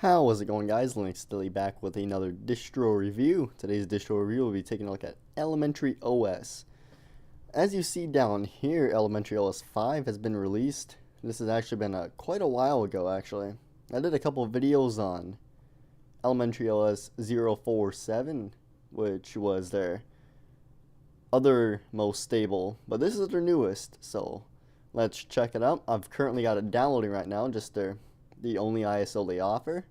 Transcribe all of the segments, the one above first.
How is it going, guys? Linux Dilly back with another distro review. Today's distro review will be taking a look at Elementary OS. As you see down here, Elementary OS 5 has been released. This has actually been quite a while ago, actually. I did a couple of videos on Elementary OS 047, which was their other most stable, but this is their newest, so let's check it out. I've currently got it downloading right now, just the only ISO they offer.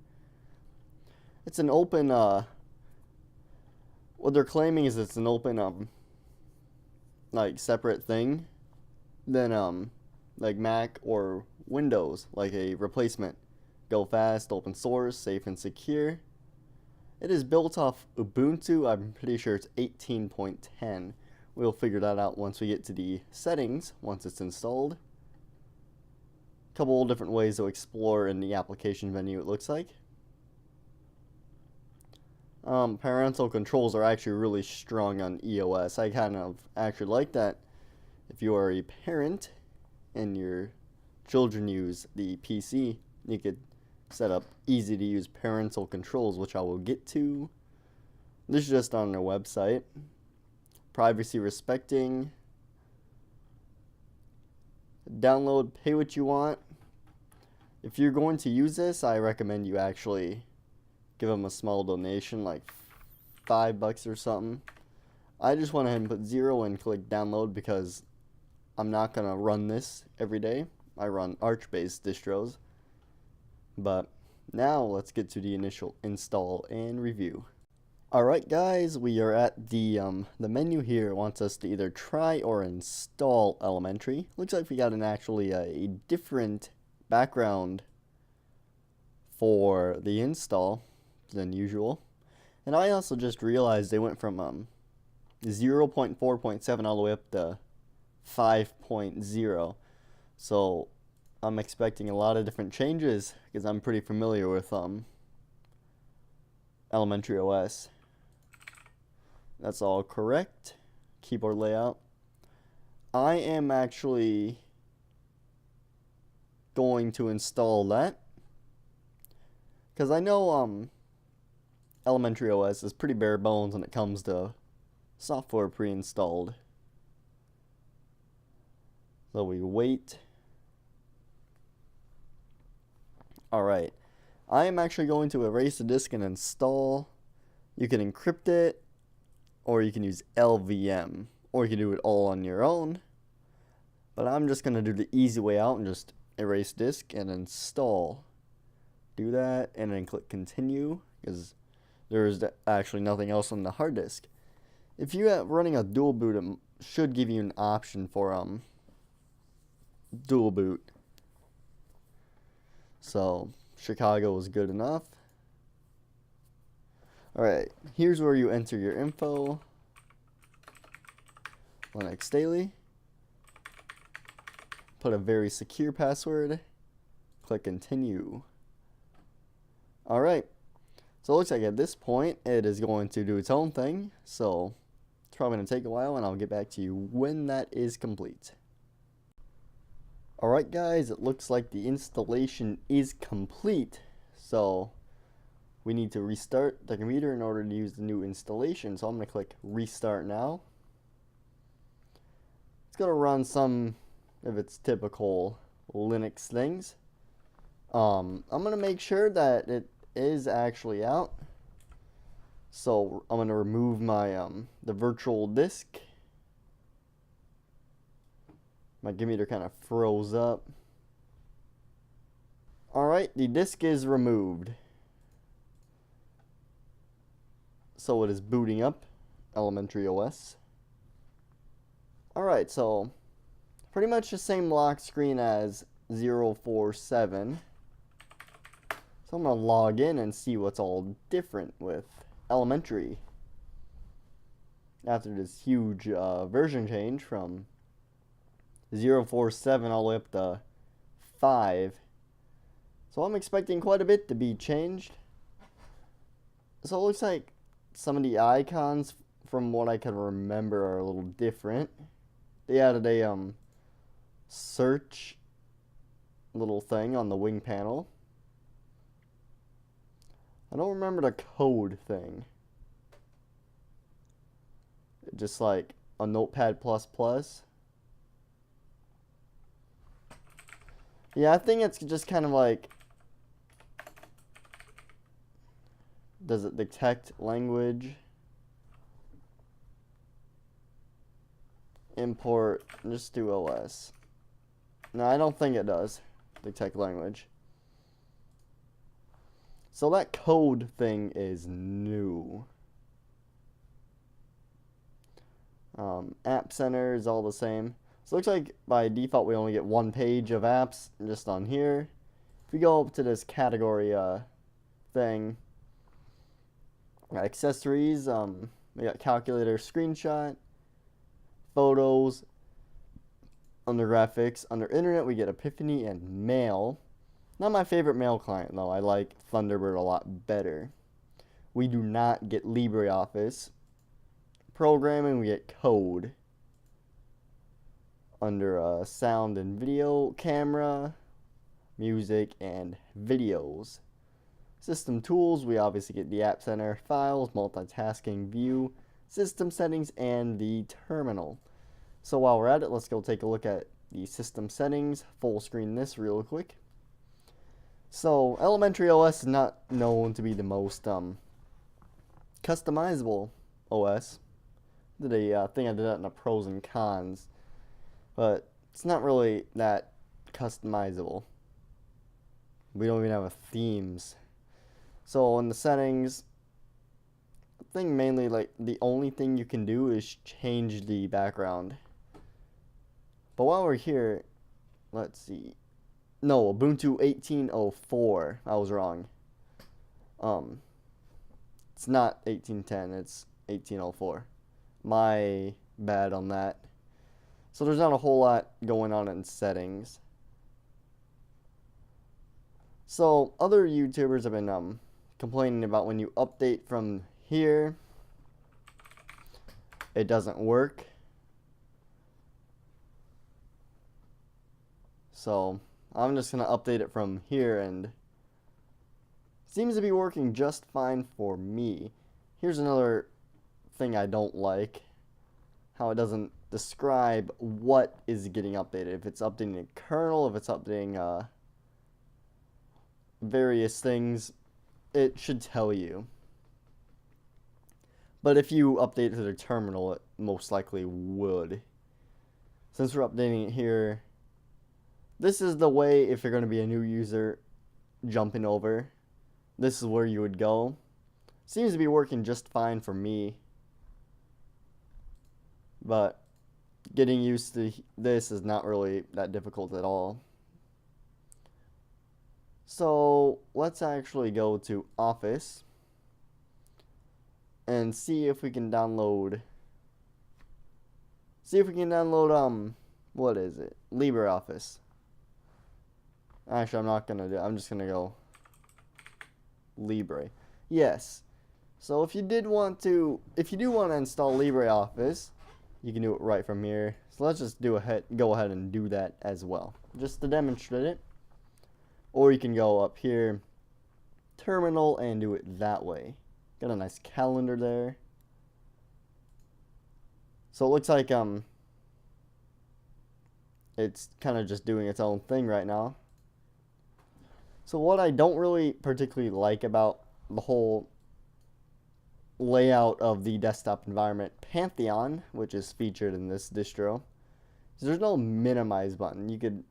It's an open, what they're claiming is it's an open, like, separate thing than, like Mac or Windows, like a replacement. Go fast, open source, safe and secure. It is built off Ubuntu. I'm pretty sure it's 18.10. We'll figure that out once we get to the settings, once it's installed. Couple different ways to explore in the application menu, it looks like. Parental controls are actually really strong on EOS. I kind of actually like that. If you are a parent and your children use the PC, you could set up easy to use parental controls, which I will get to. This is just on their website. Privacy respecting. Download, pay what you want. If you're going to use this, I recommend you actually give them a small donation, like $5 or something. I just went ahead and put 0 and click download because I'm not going to run this every day. I run Arch-based distros. But now let's get to the initial install and review. Alright guys, we are at the menu here. It wants us to either try or install Elementary. Looks like we got a different background for the install than usual. And I also just realized they went from 0.4.7 all the way up to 5.0. So I'm expecting a lot of different changes because I'm pretty familiar with Elementary OS. That's all correct. Keyboard layout. I am actually going to install that because I know Elementary OS is pretty bare bones when it comes to software pre-installed. So we wait. Alright, I am actually going to erase the disk and install. You can encrypt it, or you can use LVM, or you can do it all on your own. But I'm just going to do the easy way out and just erase disk and install. Do that and then click continue because there is actually nothing else on the hard disk. If you are running a dual boot, it should give you an option for dual boot. So Chicago is good enough. Alright, here's where you enter your info. Linux Daily. Put a very secure password. Click continue. Alright, so it looks like at this point it is going to do its own thing. So it's probably going to take a while and I'll get back to you when that is complete. Alright guys, it looks like the installation is complete. So we need to restart the computer in order to use the new installation. So I'm going to click restart now. It's going to run some of its typical Linux things. I'm going to make sure that it is actually out. So I'm going to remove my the virtual disk. My computer kind of froze up. Alright, the disk is removed. So it is booting up Elementary OS. Alright, so pretty much the same lock screen as 047. So I'm going to log in and see what's all different with Elementary after this huge version change from 047 all the way up to 5. So I'm expecting quite a bit to be changed. So it looks like some of the icons from what I can remember are a little different. They added a search little thing on the wing panel. I don't remember the code thing. Just like a Notepad++. Yeah, I think it's just kind of like, does it detect language? Import, just do OS. No, I don't think it does detect language. So that code thing is new. App Center is all the same. So it looks like by default we only get one page of apps just on here. If we go up to this category thing, accessories, we got calculator, screenshot, photos. Under graphics, under internet, we get Epiphany and mail. Not my favorite mail client though. I like Thunderbird a lot better. We do not get LibreOffice. Programming, we get code. Under sound and video, camera, music, and videos. System tools, we obviously get the App Center, files, multitasking, view, system settings, and the terminal. So while we're at it, let's go take a look at the system settings. Full screen this real quick. So Elementary OS is not known to be the most customizable OS. Did a thing I did that in the pros and cons, but it's not really that customizable. We don't even have themes. So in the settings, I think mainly like the only thing you can do is change the background. But while we're here, let's see. No, Ubuntu 18.04. I was wrong. It's not 18.10, it's 18.04. My bad on that. So there's not a whole lot going on in settings. So other YouTubers have been complaining about when you update from here, it doesn't work. So I'm just going to update it from here, and it seems to be working just fine for me. Here's another thing I don't like, how it doesn't describe what is getting updated. If it's updating a kernel, if it's updating various things, it should tell you. But if you update to the terminal, it most likely would. Since we're updating it here, this is the way if you're going to be a new user jumping over. This is where you would go. Seems to be working just fine for me. But getting used to this is not really that difficult at all. So let's actually go to Office and see if we can download. What is it? LibreOffice. Actually, I'm not gonna do it. I'm just gonna go Libre. Yes. So if you do want to install LibreOffice, you can do it right from here. So let's just go ahead and do that as well, just to demonstrate it. Or you can go up here, Terminal, and do it that way. Got a nice calendar there. So it looks like it's kind of just doing its own thing right now. So what I don't really particularly like about the whole layout of the desktop environment Pantheon, which is featured in this distro, is there's no minimize button. You could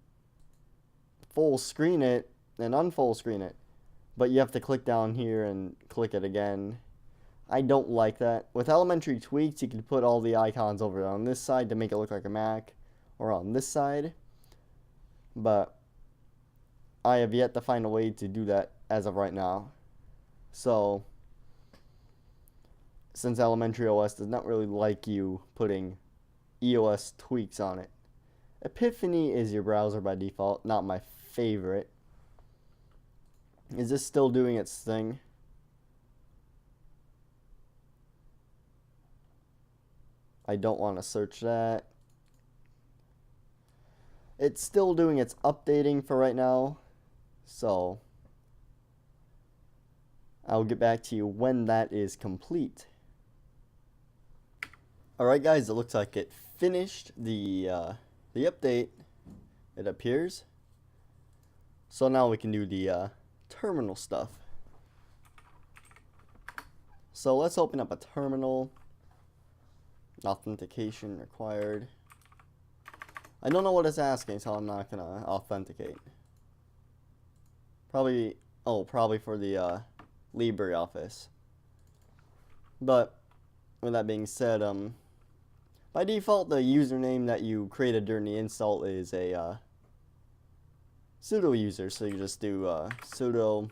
full screen it and unfull screen it, but you have to click down here and click it again. I don't like that. With elementary tweaks, you can put all the icons over on this side to make it look like a Mac, or on this side, but I have yet to find a way to do that as of right now. So since Elementary OS does not really like you putting EOS tweaks on it. Epiphany is your browser by default, not my favorite. Is this still doing its thing? I don't want to search that. It's still doing its updating for right now. So I'll get back to you when that is complete. Alright guys, it looks like it finished the update, it appears. So now we can do the terminal stuff. So let's open up a terminal. Authentication required. I don't know what it's asking, so I'm not gonna authenticate. Probably for the LibreOffice. But with that being said, by default the username that you created during the install is a sudo user, so you just do sudo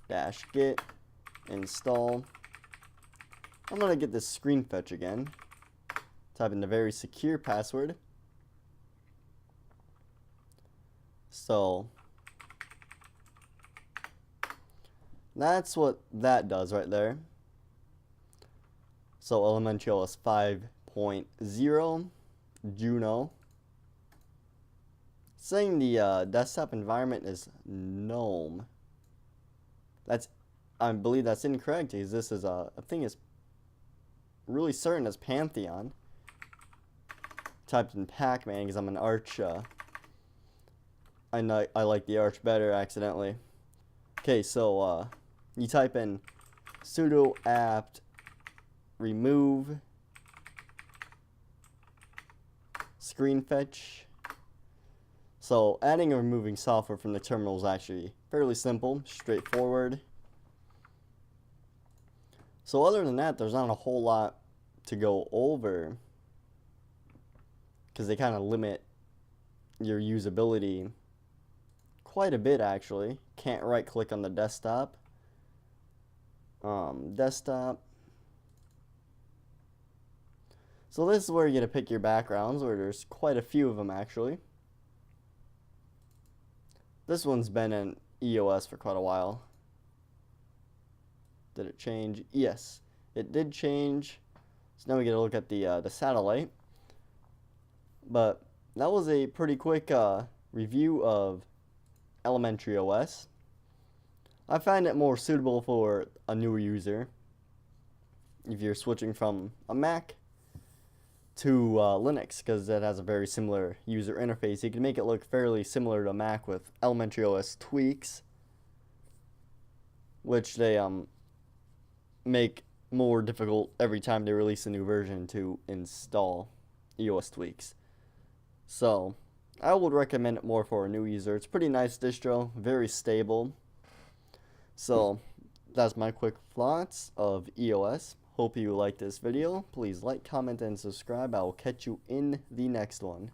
apt-get install. I'm gonna get this screen fetch again. Type in the very secure password. So that's what that does right there. So Elementary OS 5.0 Juno. Saying the desktop environment is GNOME. I believe that's incorrect, because this is I think it's really certain as Pantheon. Typed in Pac-Man because I'm an Arch. I like the Arch better accidentally. Okay, so you type in sudo apt remove screen fetch. So adding and removing software from the terminal is actually fairly simple, straightforward. So other than that, there's not a whole lot to go over, because they kind of limit your usability quite a bit actually. Can't right click on the desktop. Desktop. So this is where you get to pick your backgrounds, where there's quite a few of them actually. This one's been in EOS for quite a while. Did it change? Yes, it did change. So now we get to look at the satellite. But that was a pretty quick review of Elementary OS. I find it more suitable for a newer user. If you're switching from a Mac to Linux, because it has a very similar user interface. You can make it look fairly similar to Mac with Elementary OS tweaks, which they make more difficult every time they release a new version to install EOS tweaks. So I would recommend it more for a new user. It's a pretty nice distro, very stable. So that's my quick thoughts of EOS. Hope you liked this video. Please like, comment, and subscribe. I will catch you in the next one.